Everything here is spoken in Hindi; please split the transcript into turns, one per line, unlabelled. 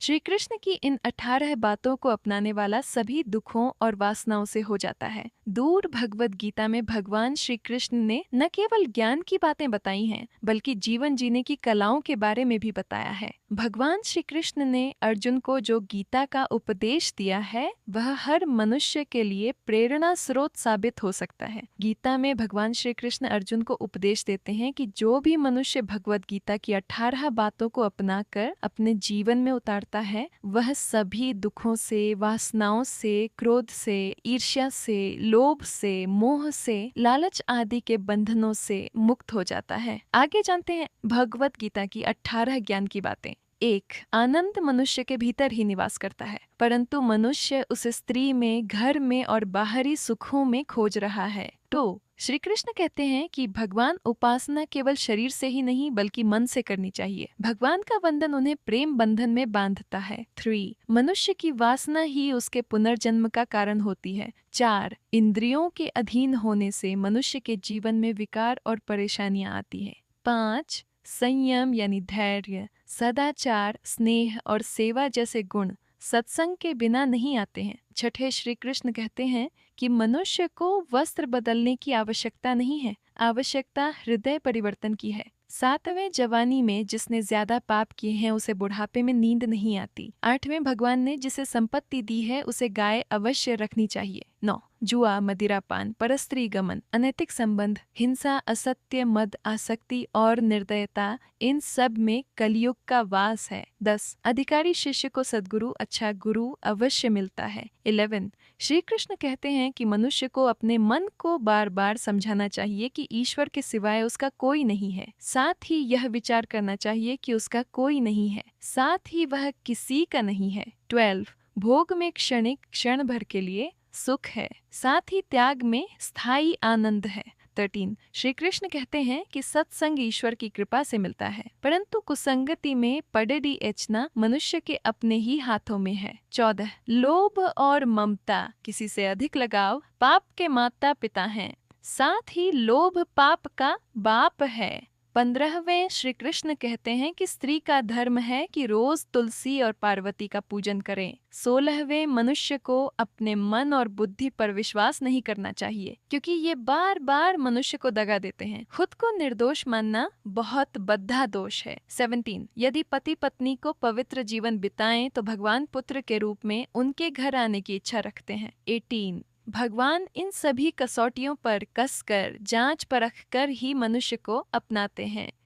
श्री कृष्ण की इन 18 बातों को अपनाने वाला सभी दुखों और वासनाओं से हो जाता है। दूर भगवत गीता में भगवान श्री कृष्ण ने न केवल ज्ञान की बातें बताई हैं, बल्कि जीवन जीने की कलाओं के बारे में भी बताया है। भगवान श्री कृष्ण ने अर्जुन को जो गीता का उपदेश दिया है, वह हर मनुष्य के लिए प्रेरणा स्रोत साबित हो सकता है। गीता में भगवान श्री कृष्ण अर्जुन को उपदेश देते हैं कि जो भी मनुष्य भगवत गीता की 18 बातों को अपनाकर अपने जीवन में उतारता है, वह सभी दुखों से, वासनाओं से, क्रोध से, ईर्ष्या से, लोभ से, मोह से, लालच आदि के बंधनों से मुक्त हो जाता है। आगे जानते हैं भगवत गीता की 18 ज्ञान की बातें। 1. आनंद मनुष्य के भीतर ही निवास करता है, परंतु मनुष्य उस स्त्री में, घर में और बाहरी सुखों में खोज रहा है। 2. श्री कृष्ण कहते हैं कि भगवान उपासना केवल शरीर से ही नहीं बल्कि मन से करनी चाहिए। भगवान का वंदन उन्हें प्रेम बंधन में बांधता है। 3. मनुष्य की वासना ही उसके पुनर्जन्म का कारण होती है। 4. इंद्रियों के अधीन होने से मनुष्य के जीवन में विकार और परेशानियां आती है। 5. संयम यानी धैर्य, सदाचार, स्नेह और सेवा जैसे गुण सत्संग के बिना नहीं आते हैं। 6. श्री कृष्ण कहते हैं कि मनुष्य को वस्त्र बदलने की आवश्यकता नहीं है, आवश्यकता हृदय परिवर्तन की है। 7वें जवानी में जिसने ज्यादा पाप किए हैं उसे बुढ़ापे में नींद नहीं आती। 8वें भगवान ने जिसे संपत्ति दी है उसे गाय अवश्य रखनी चाहिए। 9. जुआ, मदिरापान, परस्त्री गमन, अनैतिक संबंध, हिंसा, असत्य, मद, आसक्ति और निर्दयता, इन सब में कलयुग का वास है। 10. अधिकारी शिष्य को सद्गुरु, अच्छा गुरु अवश्य मिलता है। 11. श्री कृष्ण कहते हैं कि मनुष्य को अपने मन को बार बार समझाना चाहिए कि ईश्वर के सिवाय उसका कोई नहीं है। साथ ही यह विचार करना चाहिए कि उसका कोई नहीं है, साथ ही वह किसी का नहीं है। 12. भोग में क्षणिक, क्षण भर के लिए सुख है, साथ ही त्याग में स्थायी आनंद है। 13. श्री कृष्ण कहते हैं कि सत्संग ईश्वर की कृपा से मिलता है, परंतु कुसंगति में पड़ेडी एचना मनुष्य के अपने ही हाथों में है। 14. लोभ और ममता, किसी से अधिक लगाव, पाप के माता पिता हैं, साथ ही लोभ पाप का बाप है। 15वें श्री कृष्ण कहते हैं कि स्त्री का धर्म है कि रोज तुलसी और पार्वती का पूजन करें। 16वें मनुष्य को अपने मन और बुद्धि पर विश्वास नहीं करना चाहिए, क्योंकि ये बार बार मनुष्य को दगा देते हैं। खुद को निर्दोष मानना बहुत बद्धा दोष है। 17. यदि पति पत्नी को पवित्र जीवन बिताएं तो भगवान पुत्र के रूप में उनके घर आने की इच्छा रखते हैं। 18. भगवान इन सभी कसौटियों पर कसकर, जांच परख कर ही मनुष्य को अपनाते हैं।